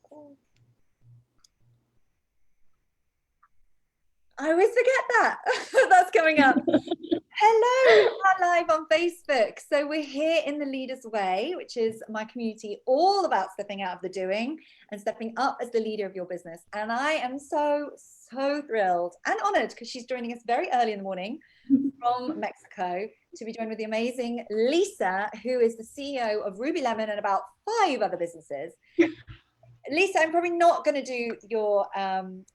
record. I always forget that. That's coming up. Hello, we are live on Facebook. So we're here in the Leader's Way, which is my community all about stepping out of the doing and stepping up as the leader of your business. And I am so thrilled and honored because she's joining us very early in the morning from Mexico to be joined with the amazing Lisa, who is the CEO of Ruby Lemon and about 5 other businesses. Lisa, I'm probably not going to do your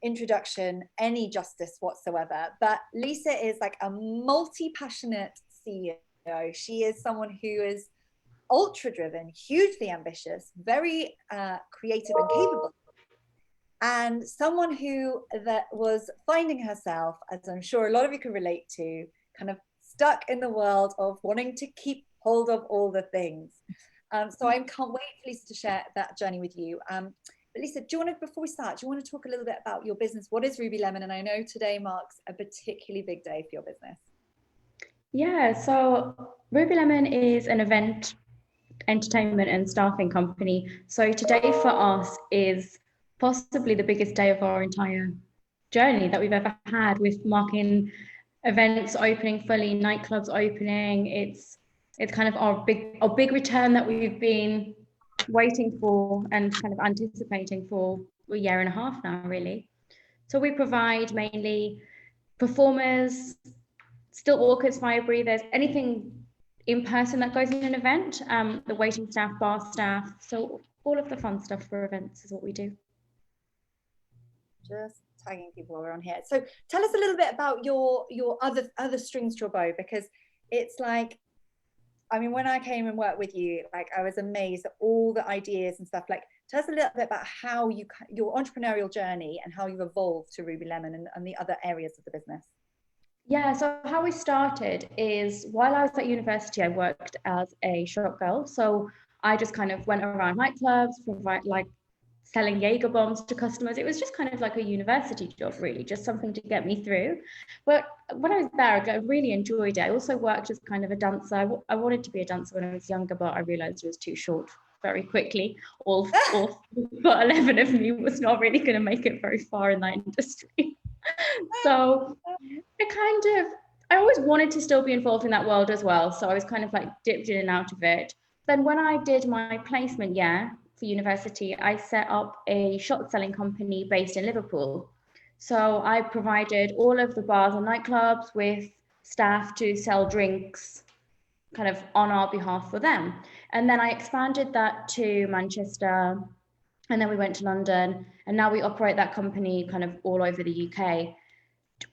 introduction any justice whatsoever, but Lisa is like a multi-passionate CEO. She is someone who is ultra-driven, hugely ambitious, very creative and capable, and someone who that was finding herself, as I'm sure a lot of you can relate to, kind of stuck in the world of wanting to keep hold of all the things. So I can't wait for Lisa to share that journey with you. But Lisa, before we start, do you want to talk a little bit about your business? What is Ruby Lemon? And I know today marks a particularly big day for your business. Yeah, so Ruby Lemon is an event, entertainment and staffing company. So today for us is possibly the biggest day of our entire journey that we've ever had, with marking events opening fully, nightclubs opening. It's kind of our big return that we've been waiting for and kind of anticipating for a year and a half now, really. So we provide mainly performers, still walkers, fire breathers, anything in person that goes in an event, the waiting staff, bar staff. So all of the fun stuff for events is what we do. Just tagging people while we're on here. So tell us a little bit about your other strings to your bow, because it's like, I mean, when I came and worked with you, like I was amazed at all the ideas and stuff. Like, tell us a little bit about how your entrepreneurial journey and how you've evolved to Ruby Lemon and the other areas of the business. Yeah, so how we started is while I was at university, I worked as a shop girl. So I just kind of went around nightclubs, selling Jaeger bombs to customers. It was just kind of like a university job, really, just something to get me through. But when I was there, I really enjoyed it. I also worked as kind of a dancer. I wanted to be a dancer when I was younger, but I realized it was too short very quickly. All but 11 of me was not really going to make it very far in that industry. So I always wanted to still be involved in that world as well. So I was kind of like dipped in and out of it. Then when I did my placement year for university, I set up a shot selling company based in Liverpool. So I provided all of the bars and nightclubs with staff to sell drinks kind of on our behalf for them. And then I expanded that to Manchester, and then we went to London, and now we operate that company kind of all over the UK.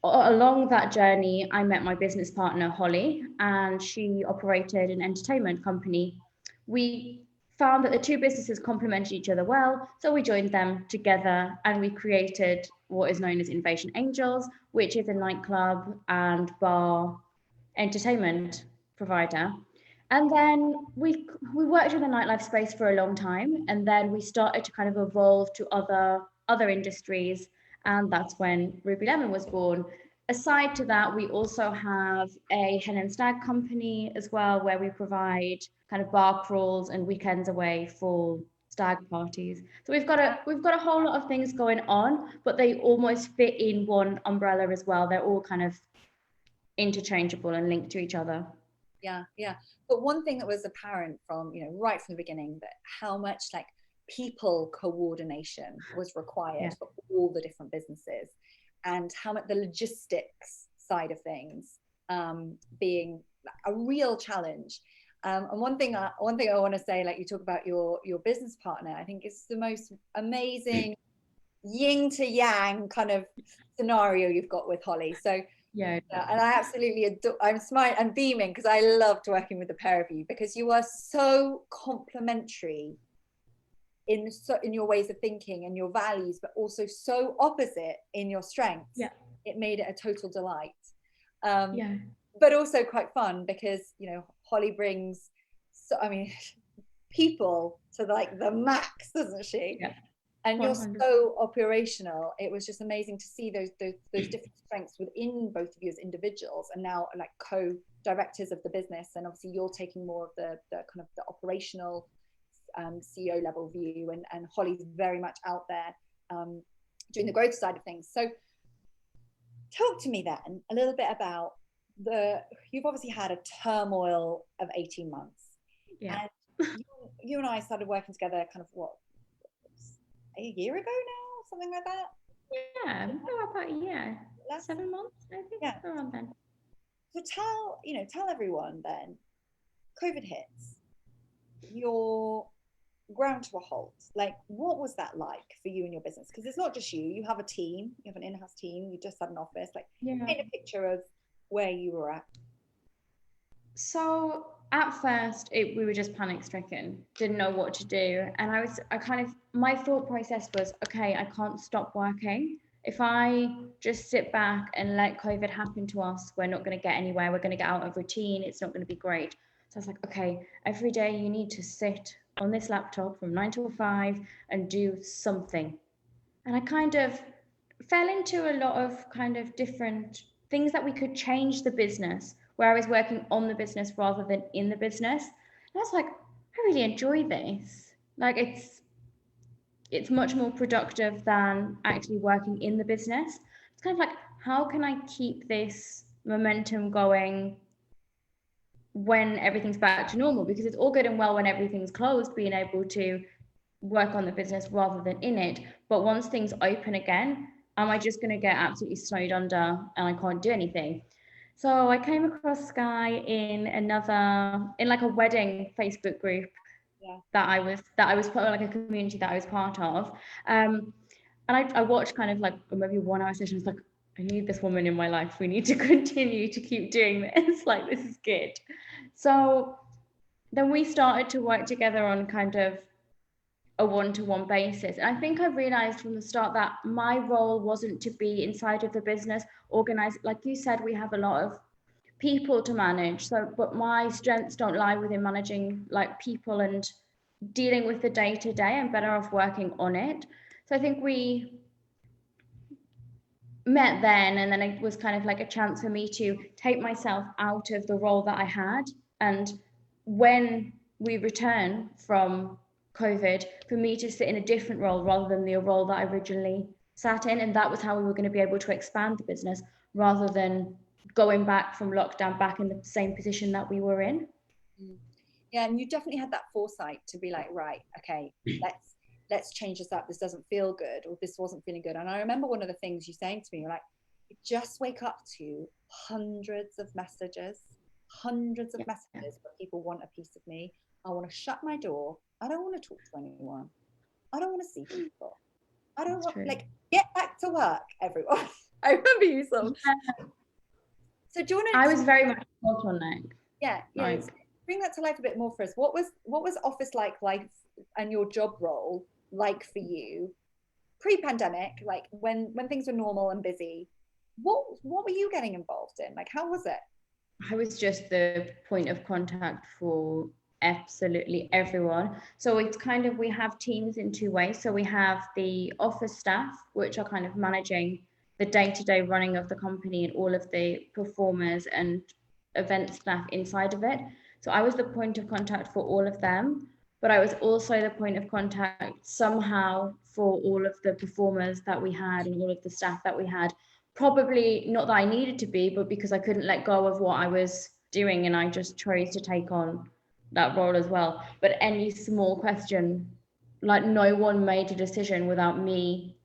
Along that journey, I met my business partner, Holly, and she operated an entertainment company. We found that the two businesses complemented each other well, so we joined them together and we created what is known as Innovation Angels, which is a nightclub and bar entertainment provider. And then we worked in the nightlife space for a long time, and then we started to kind of evolve to other industries, and that's when Ruby Lemon was born. Aside to that, we also have a hen and stag company as well, where we provide kind of bar crawls and weekends away for stag parties. So we've got a whole lot of things going on, but they almost fit in one umbrella as well. They're all kind of interchangeable and linked to each other. Yeah. But one thing that was apparent from, right from the beginning, that how much like people coordination was required for all the different businesses, and how much the logistics side of things being a real challenge. And one thing I want to say, like you talk about your business partner, I think it's the most amazing yin to yang kind of scenario you've got with Holly. So yeah, and I absolutely adore, I'm smiling and beaming because I loved working with the pair of you, because you are so complementary in your ways of thinking and your values, but also so opposite in your strengths. Yeah. It made it a total delight. But also quite fun because, Holly brings, people to like the max, doesn't she? Yeah. And 100%. You're so operational. It was just amazing to see those different strengths within both of you as individuals, and now like co-directors of the business. And obviously you're taking more of the kind of the operational CEO level view, and Holly's very much out there doing the growth side of things. So talk to me then a little bit about you've obviously had a turmoil of 18 months. Yeah. And you and I started working together kind of a year ago now, something like that? Yeah, about a year. 7 months, I think. Yeah. Around then. So tell everyone then, COVID hits, you're ground to a halt. Like, what was that like for you and your business? Because it's not just you. You have a team. You have an in-house team. You just had an office. Like, paint a picture of where you were at. So at first, we were just panic stricken, didn't know what to do. And my thought process was, okay, I can't stop working. If I just sit back and let COVID happen to us, we're not going to get anywhere. We're going to get out of routine. It's not going to be great. So I was like, okay, every day you need to sit on this laptop from 9 till 5 and do something. And I kind of fell into a lot of kind of different things that we could change the business, where I was working on the business rather than in the business. And I was like, I really enjoy this. Like it's much more productive than actually working in the business. It's kind of like, how can I keep this momentum going when everything's back to normal? Because it's all good and well when everything's closed, being able to work on the business rather than in it. But once things open again, am I just going to get absolutely snowed under and I can't do anything? So I came across Sky in like a wedding Facebook group that I was part of, like a community that I was part of. And I watched kind of like maybe 1 hour session. I was like, I need this woman in my life. We need to continue to keep doing this. Like, this is good. So then we started to work together on kind of a one-to-one basis. And I think I realized from the start that my role wasn't to be inside of the business, organized. Like you said, we have a lot of people to manage. But my strengths don't lie within managing like people and dealing with the day-to-day. I'm better off working on it. So I think we met then, and then it was kind of like a chance for me to take myself out of the role that I had. And when we return from COVID, for me to sit in a different role rather than the role that I originally sat in. And that was how we were going to be able to expand the business rather than going back from lockdown back in the same position that we were in. Yeah, and you definitely had that foresight to be like, right, okay, let's change this up. This doesn't feel good, or this wasn't feeling good. And I remember one of the things you saying to me, you're like, just wake up to hundreds of messages where people want a piece of me. I want to shut my door. I don't want to talk to anyone. I don't want to see people. I don't want, like, get back to work, everyone. I remember you so. So do you want to? I was very much bottleneck. Yeah. Like, bring that to life a bit more for us. What was office life and your job role like for you pre-pandemic? Like when things were normal and busy, what were you getting involved in? Like, how was it? I was just the point of contact for absolutely everyone. So it's kind of, we have teams in two ways. So we have the office staff, which are kind of managing the day-to-day running of the company and all of the performers and event staff inside of it. So I was the point of contact for all of them, but I was also the point of contact somehow for all of the performers that we had and all of the staff that we had. Probably not that I needed to be, but because I couldn't let go of what I was doing and I just chose to take on that role as well. But any small question, like no one made a decision without me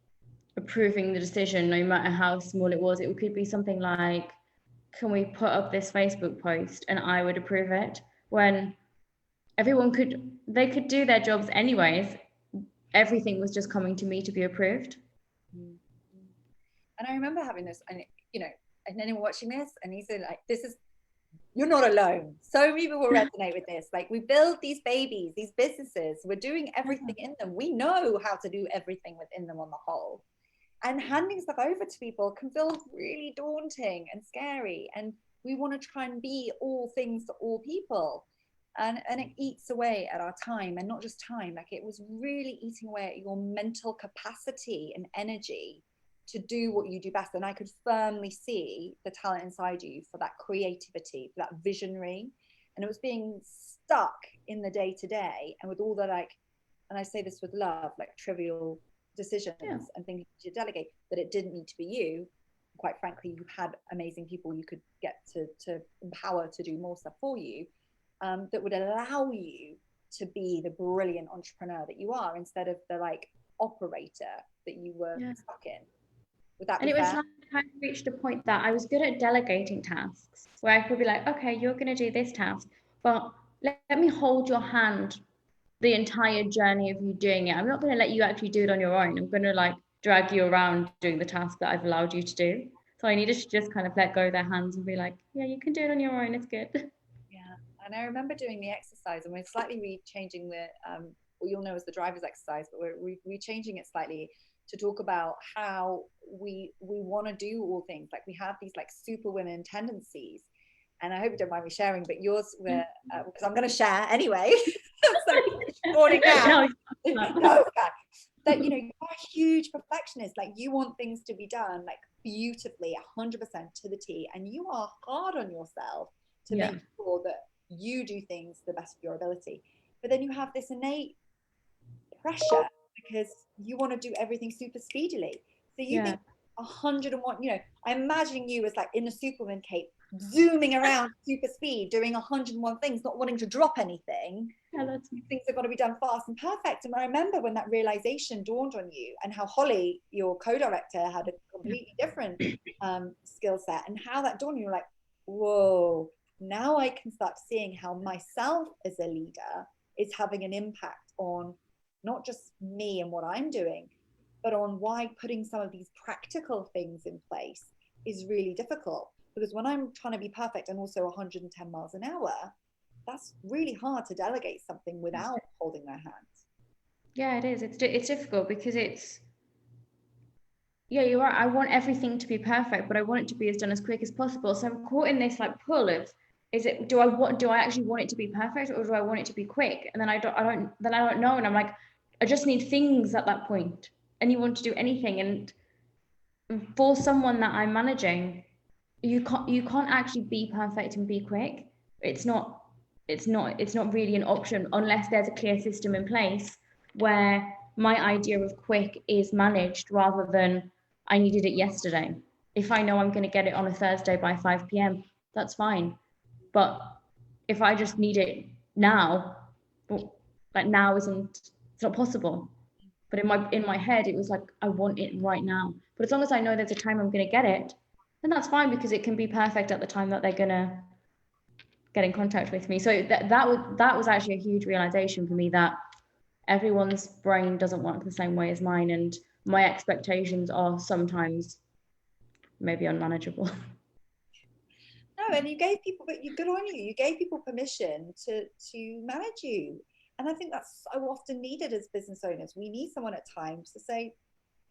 approving the decision, no matter how small it was. It could be something like, can we put up this Facebook post? And I would approve it, when everyone could do their jobs anyways. Everything was just coming to me to be approved. And I remember having this, and and anyone watching this, and he said, like, you're not alone. So many people resonate with this. Like, we build these babies, these businesses, we're doing everything in them. We know how to do everything within them on the whole. And handing stuff over to people can feel really daunting and scary. And we want to try and be all things to all people. And it eats away at our time, and not just time, like it was really eating away at your mental capacity and energy to do what you do best. And I could firmly see the talent inside you for that creativity, for that visionary. And it was being stuck in the day to day, and with all the like and I say this with love, like trivial decisions and things to delegate, that it didn't need to be you. Quite frankly, you had amazing people you could get to empower to do more stuff for you, that would allow you to be the brilliant entrepreneur that you are, instead of the like operator that you were stuck in. Would that be fair? And it was like I reached a point that I was good at delegating tasks, where I could be like, okay, you're going to do this task, but let me hold your hand the entire journey of you doing it. I'm not going to let you actually do it on your own. I'm going to like drag you around doing the task that I've allowed you to do. So I needed to just kind of let go of their hands and be like, yeah, you can do it on your own. It's good. Yeah. And I remember doing the exercise, and we're slightly rechanging the, what you'll know as the driver's exercise, but we're rechanging it slightly to talk about how we want to do all things. Like we have these like super women tendencies, and I hope you don't mind me sharing, but yours were, because I'm going to share anyway. So morning now. No, that you know, you're a huge perfectionist. Like you want things to be done like beautifully, 100% to the T, and you are hard on yourself to make sure that you do things to the best of your ability. But then you have this innate pressure because you want to do everything super speedily. So you think 101, you know, I'm imagining you as like in a Superman cape, zooming around super speed, doing 101 things, not wanting to drop anything. Things are going to be done fast and perfect. And I remember when that realization dawned on you, and how Holly, your co-director, had a completely different skill set, and how that dawned on you, like, whoa, now I can start seeing how myself as a leader is having an impact on not just me and what I'm doing, but on why putting some of these practical things in place is really difficult. Because when I'm trying to be perfect and also 110 miles an hour, that's really hard to delegate something without holding their hands. Yeah, it is. It's difficult because it's, you're right. I want everything to be perfect, but I want it to be as done as quick as possible. So I'm caught in this like pull of, do I actually want it to be perfect, or do I want it to be quick? And then I don't know. And I'm like, I just need things at that point. And you want to do anything. And for someone that I'm managing, you can't actually be perfect and be quick. It's not really an option unless there's a clear system in place where my idea of quick is managed rather than I needed it yesterday. If I know I'm going to get it on a Thursday by 5 p.m, that's fine. But if I just need it now, like now it's not possible. But in my head, it was like, I want it right now. But as long as I know there's a time I'm going to get it, then that's fine, because it can be perfect at the time that they're going to get in contact with me. So that was actually a huge realization for me, that everyone's brain doesn't work the same way as mine, and my expectations are sometimes maybe unmanageable. No, and you gave people, but good on you. You gave people permission to manage you. And I think that's so often needed as business owners. We need someone at times to say,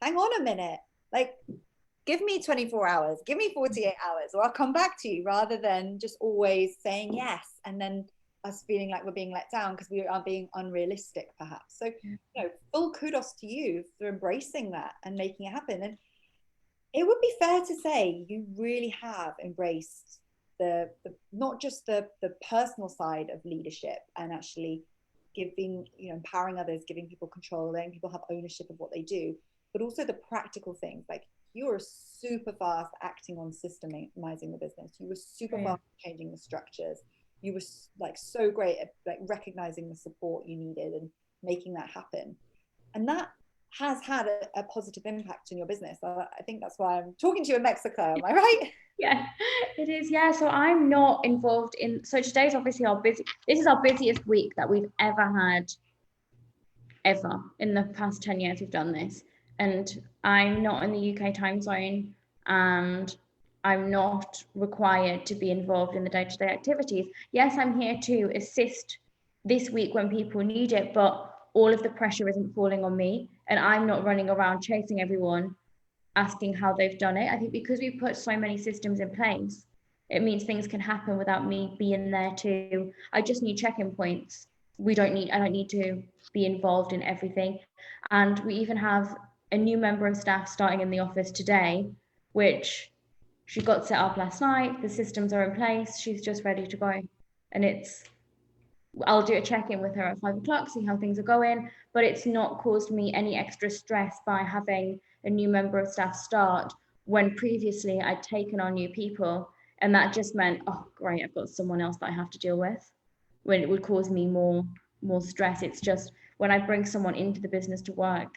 hang on a minute, like, give me 24 hours, give me 48 hours, or I'll come back to you, rather than just always saying yes. And then us feeling like we're being let down because we are being unrealistic, perhaps. So, you know, full kudos to you for embracing that and making it happen. And it would be fair to say you really have embraced the not just the personal side of leadership, and actually giving, you know, empowering others, giving people control, letting people have ownership of what they do, but also the practical things. Like, you were super fast acting on systemizing the business. You were super fast changing the structures. You were like so great at like recognizing the support you needed and making that happen. And that has had a positive impact in your business. I think that's why I'm talking to you in Mexico. Am I right? Yeah, it is. Yeah, so I'm not involved in, so today's obviously this is our busiest week that we've ever had, ever. In the past 10 years we've done this, and I'm not in the UK time zone, and I'm not required to be involved in the day-to-day activities. Yes, I'm here to assist this week when people need it, but all of the pressure isn't falling on me, and I'm not running around chasing everyone asking how they've done it. I think because we've put so many systems in place, it means things can happen without me being there too. I just need check-in points. I don't need to be involved in everything. And we even have a new member of staff starting in the office today, which she got set up last night. The systems are in place. She's just ready to go. And I'll do a check-in with her at 5 o'clock, see how things are going, but it's not caused me any extra stress by having a new member of staff start when previously I'd taken on new people, and that just meant, oh great, I've got someone else that I have to deal with, when it would cause me more stress. It's just when I bring someone into the business to work,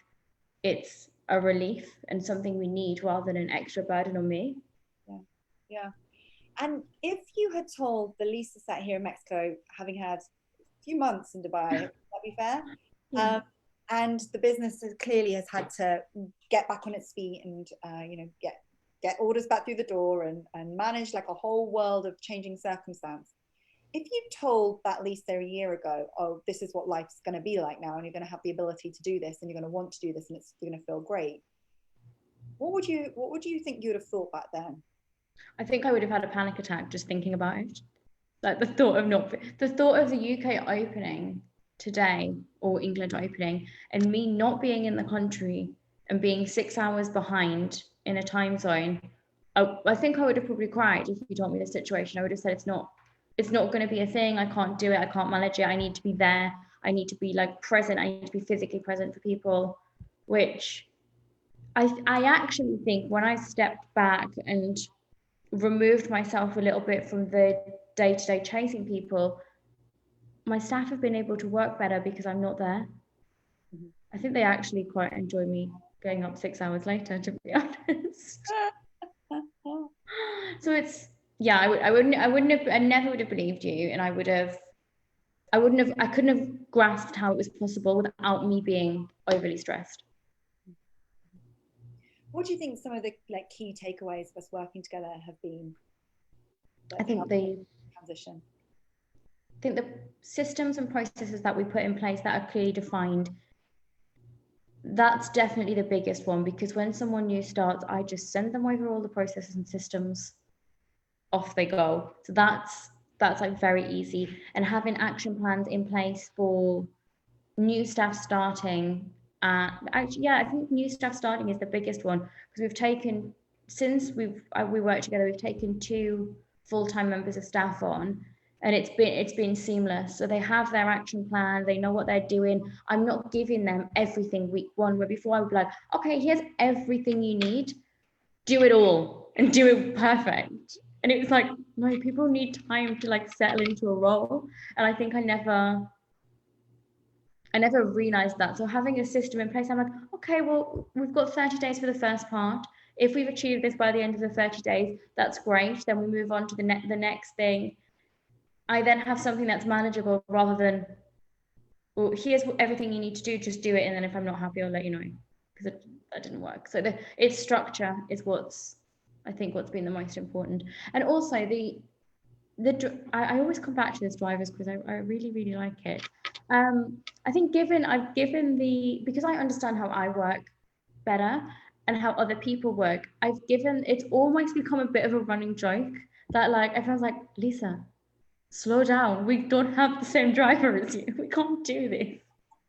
it's a relief and something we need rather than an extra burden on me. Yeah. And if you had told the Lisa sat here in Mexico, having had a few months in Dubai, would that be fair? Yeah. And the business clearly has had to get back on its feet and get orders back through the door and manage like a whole world of changing circumstance. If you told that Lisa a year ago, oh, this is what life's going to be like now, and you're going to have the ability to do this, and you're going to want to do this, and it's going to feel great, what would you think you would have thought back then? I think I would have had a panic attack just thinking about it. Like the thought of the UK opening today, or England opening, and me not being in the country and being 6 hours behind in a time zone. I think I would have probably cried if you told me the situation. I would have said it's not going to be a thing. I can't do it. I can't manage it. I need to be there. I need to be like present. I need to be physically present for people, which I actually think when I stepped back and removed myself a little bit from the day-to-day chasing people, my staff have been able to work better because I'm not there. Mm-hmm. I think they actually quite enjoy me going up 6 hours later, to be honest. So it's, yeah, I never would have believed you, and I couldn't have grasped how it was possible without me being overly stressed. What do you think some of the like key takeaways of us working together have been? I think the transition. I think the systems and processes that we put in place that are clearly defined, that's definitely the biggest one, because when someone new starts, I just send them over all the processes and systems, off they go. So that's like very easy. And having action plans in place for new staff starting, actually, yeah, I think new staff starting is the biggest one, because we've taken, since we worked together, we've taken 2 full-time members of staff on, and it's been seamless. So they have their action plan, they know what they're doing. I'm not giving them everything week 1, where before I would be like, okay, here's everything you need, do it all and do it perfect. And it was like, no, people need time to like settle into a role. And I think I never realized that. So having a system in place, I'm like, okay, well, we've got 30 days for the first part. If we've achieved this by the end of the 30 days, that's great. Then we move on to the next thing. I then have something that's manageable, rather than, well, here's everything you need to do, just do it. And then if I'm not happy, I'll let you know, because that didn't work. So its structure is what's been the most important. And also I always come back to this drivers, because I really, really like it. I think because I understand how I work better and how other people work, it's almost become a bit of a running joke that like everyone's like, Lisa, slow down, we don't have the same driver as you, we can't do this.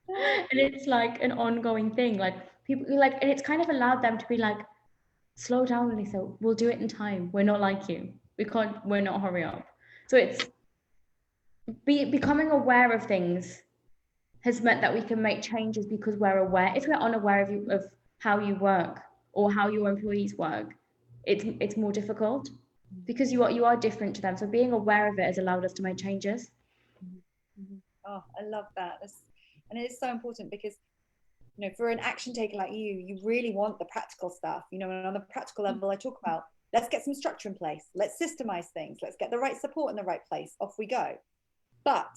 And it's like an ongoing thing, like people like, and it's kind of allowed them to be like, slow down, Lisa, we'll do it in time, we're not like you, we're not hurry up. So it's becoming aware of things has meant that we can make changes because we're aware. If we're unaware of how you work or how your employees work, it's more difficult, because you are different to them. So being aware of it has allowed us to make changes. Mm-hmm. Oh, I love that. And it is so important, because for an action taker like you really want the practical stuff. And on the practical level, I talk about, let's get some structure in place, let's systemize things, let's get the right support in the right place, off we go. But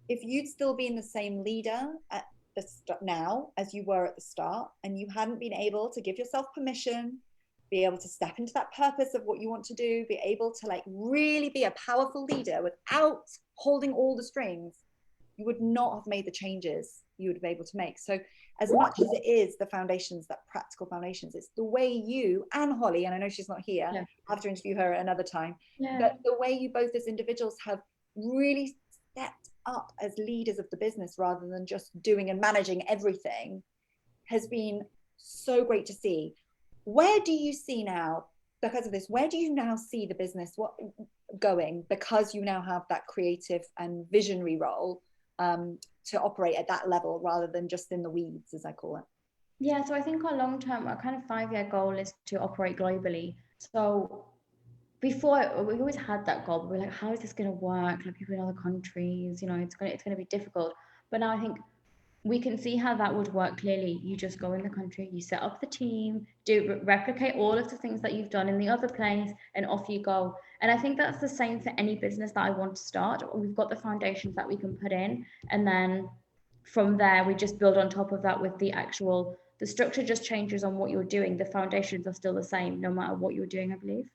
if you'd still been the same leader at the now as you were at the start, and you hadn't been able to give yourself permission, be able to step into that purpose of what you want to do, be able to like really be a powerful leader without holding all the strings, you would not have made the changes you would be able to make. So as much as it is the foundations, that practical foundations, it's the way you and Holly, and I know she's not here, Yeah. I have to interview her another time, Yeah. but the way you both as individuals have really stepped up as leaders of the business, rather than just doing and managing everything, has been so great to see. Where do you see now, because of this, where do you now see the business going, because you now have that creative and visionary role? to operate at that level rather than just in the weeds, as I call it? Yeah, so I think our long term, our kind of 5-year goal is to operate globally. So before, we always had that goal, but we're like, how is this going to work? Like people in other countries, you know, it's going to be difficult. But now I think we can see how that would work clearly. You just go in the country, you set up the team, replicate all of the things that you've done in the other place, and off you go. And I think that's the same for any business that I want to start. We've got the foundations that we can put in, and then from there we just build on top of that with the structure just changes on what you're doing. The foundations are still the same no matter what you're doing, I believe.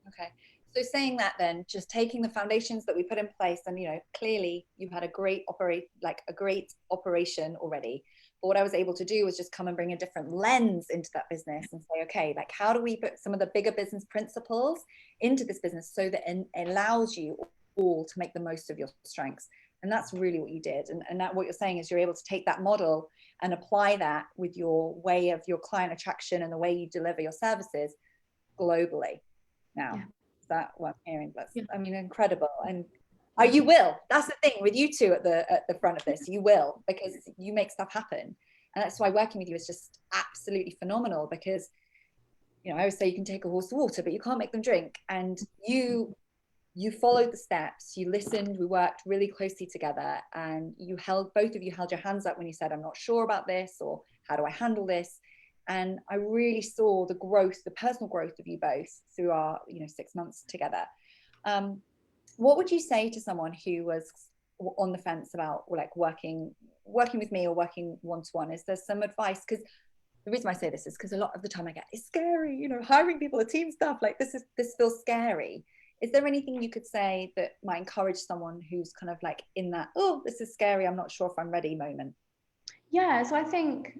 Okay. So saying that, then just taking the foundations that we put in place, and clearly you've had a great operation already. But what I was able to do was just come and bring a different lens into that business and say, okay, like how do we put some of the bigger business principles into this business so that it allows you all to make the most of your strengths? And that's really what you did. And that what you're saying is you're able to take that model and apply that with your way of your client attraction and the way you deliver your services globally now. Yeah. That what I'm hearing? That's, yeah. I mean, incredible. And you will. That's the thing with you two at the front of this. You will, because you make stuff happen, and that's why working with you is just absolutely phenomenal. Because I always say you can take a horse to water, but you can't make them drink. And you followed the steps. You listened. We worked really closely together, and both of you held your hands up when you said, "I'm not sure about this," or "How do I handle this?" And I really saw the growth, the personal growth of you both through our, 6 months together. What would you say to someone who was on the fence about like working with me or working one-to-one? Is there some advice? Because the reason I say this is because a lot of the time I get, it's scary, hiring people, a team stuff, like this feels scary. Is there anything you could say that might encourage someone who's kind of like in that, oh, this is scary, I'm not sure if I'm ready moment? Yeah, so I think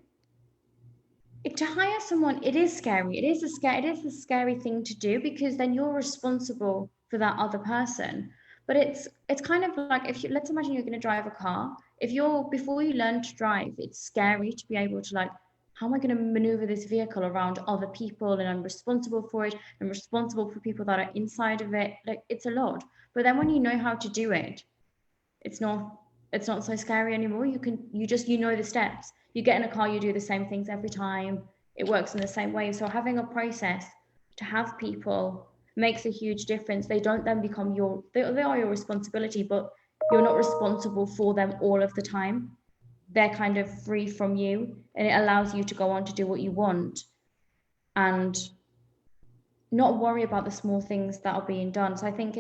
to hire someone, it is scary. It is a scary thing to do, because then you're responsible for that other person. But it's kind of like, let's imagine you're going to drive a car. Before you learn to drive, it's scary to be able to, like, how am I going to maneuver this vehicle around other people, and I'm responsible for it. I'm responsible for people that are inside of it. Like, it's a lot. But then when you know how to do it, it's not so scary anymore. You know the steps. You get in a car, you do the same things every time. It works in the same way. So having a process to have people makes a huge difference. They don't then become they are your responsibility, but you're not responsible for them all of the time. They're kind of free from you, and it allows you to go on to do what you want and not worry about the small things that are being done. So I think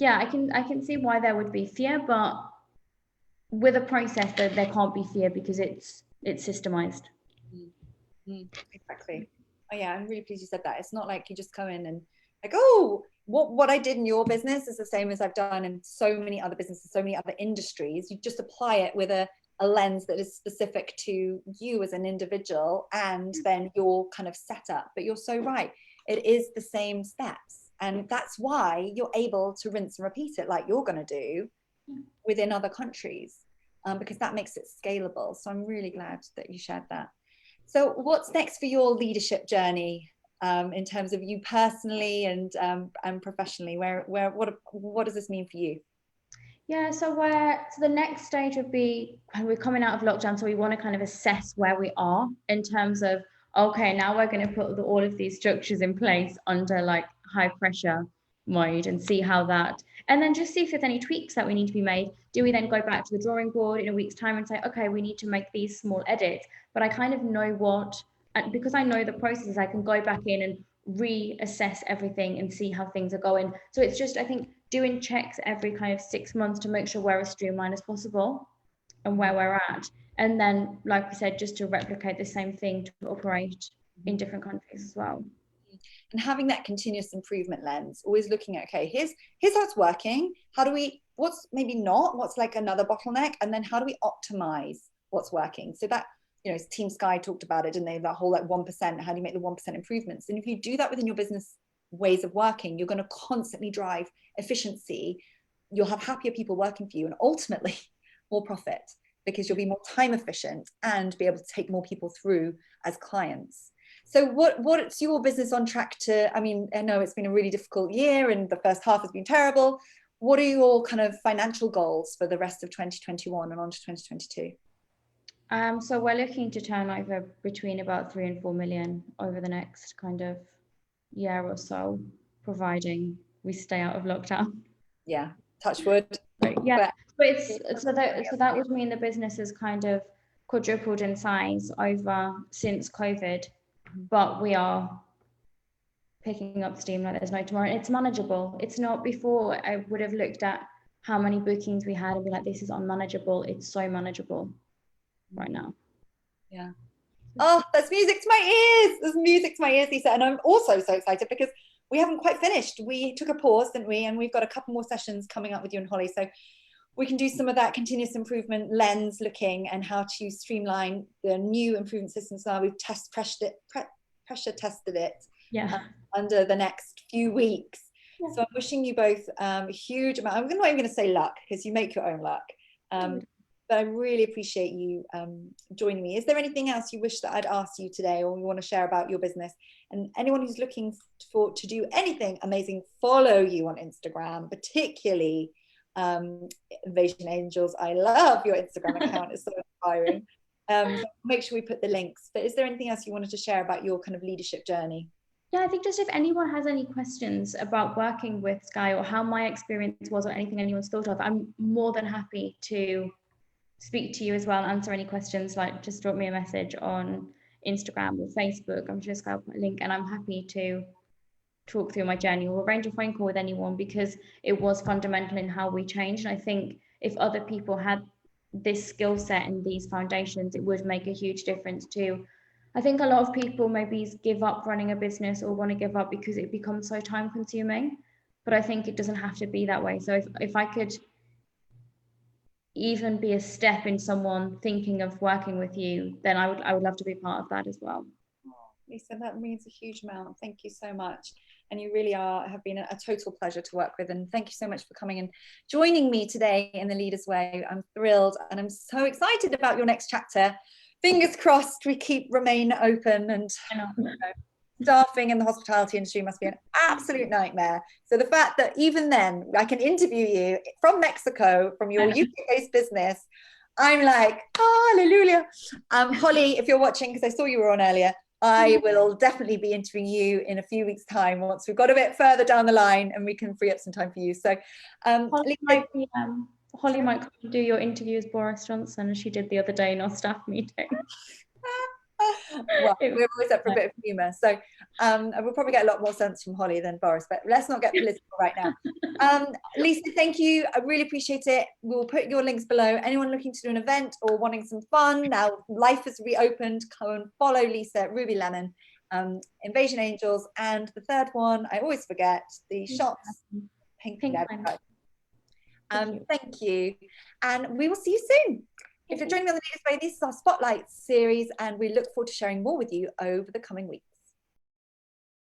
I can see why there would be fear, but with a process there can't be fear, because it's systemized. Exactly. Oh yeah, I'm really pleased you said that. It's not like you just come in and like, oh, what I did in your business is the same as I've done in so many other businesses, so many other industries. You just apply it with a lens that is specific to you as an individual, and then your kind of setup. But you're so right. It is the same steps. And that's why you're able to rinse and repeat it like you're going to do within other countries, because that makes it scalable. So I'm really glad that you shared that. So what's next for your leadership journey, in terms of you personally and professionally? What does this mean for you? Yeah, so the next stage would be, we're coming out of lockdown, so we want to kind of assess where we are in terms of, okay, now we're going to put all of these structures in place under like high pressure mode, and see how that, and then just see if there's any tweaks that we need to be made. Do we then go back to the drawing board in a week's time and say, okay, we need to make these small edits? But I kind of know and because I know the processes, I can go back in and reassess everything and see how things are going. So it's just, I think, doing checks every kind of 6 months to make sure we're as streamlined as possible and where we're at. And then, like we said, just to replicate the same thing to operate in different countries as well. And having that continuous improvement lens, always looking at, okay, here's how it's working. What's maybe not, what's like another bottleneck, and then how do we optimize what's working? So that, Team Sky talked about it, and that whole like 1%, how do you make the 1% improvements? And if you do that within your business ways of working, you're going to constantly drive efficiency. You'll have happier people working for you, and ultimately more profit, because you'll be more time efficient and be able to take more people through as clients. So what's your business on track to? I mean, I know it's been a really difficult year and the first half has been terrible. what are your kind of financial goals for the rest of 2021 and on to 2022? So we're looking to turn over between about 3 and 4 million over the next kind of year or so, providing we stay out of lockdown. Yeah, touch wood. Yeah, but that would mean the business has kind of quadrupled in size over since COVID, but we are picking up steam like there's no tomorrow. It's manageable. It's not. Before I would have looked at how many bookings we had and be like, this is unmanageable. It's so manageable right now. Yeah. Oh, that's music to my ears. There's music to my ears, Lisa. And I'm also so excited because we haven't quite finished. We took a pause, didn't we? And we've got a couple more sessions coming up with you and Holly. So we can do some of that continuous improvement lens looking and how to streamline the new improvement systems. Now we've pressure tested it under the next few weeks. Yeah. So I'm wishing you both a huge amount. I'm not even going to say luck because you make your own luck. But I really appreciate you joining me. Is there anything else you wish that I'd asked you today or you want to share about your business? And anyone who's looking to do anything amazing, follow you on Instagram, particularly Invasion Angels. I love your Instagram account. It's so inspiring. So make sure we put the links. But is there anything else you wanted to share about your kind of leadership journey? Yeah, I think just if anyone has any questions about working with Sky or how my experience was or anything anyone's thought of, I'm more than happy to speak to you as well, answer any questions. Like, just drop me a message on Instagram or Facebook. I'm just going to put a link, and I'm happy to talk through my journey or arrange a phone call with anyone, because it was fundamental in how we changed. And I think if other people had this skill set and these foundations, it would make a huge difference too. I think a lot of people maybe give up running a business or want to give up because it becomes so time consuming, but I think it doesn't have to be that way. So if I could even be a step in someone thinking of working with you, then I would love to be part of that as well. Oh, Lisa, that means a huge amount. Thank you so much. And you really have been a total pleasure to work with. And thank you so much for coming and joining me today in the Leaders Way. I'm thrilled and I'm so excited about your next chapter. Fingers crossed we remain open, and staffing in the hospitality industry must be an absolute nightmare. So the fact that even then I can interview you from Mexico, from your UK-based business, I'm like, hallelujah. Holly, if you're watching, because I saw you were on earlier, I will definitely be interviewing you in a few weeks' time once we've got a bit further down the line and we can free up some time for you. So Holly might come and do your interview as Boris Johnson, as she did the other day in our staff meeting. Well, we're always up for a bit of humour, so we'll probably get a lot more sense from Holly than Boris, but let's not get political right now. Lisa, thank you. I really appreciate it. We'll put your links below. Anyone looking to do an event or wanting some fun, now life has reopened, go and follow Lisa at Ruby Lemon, Invasion Angels, and the third one, I always forget, the Shots Pink. Thank you, and we will see you soon. If you're joining me on the Leaders Way, this is our Spotlight series, and we look forward to sharing more with you over the coming weeks.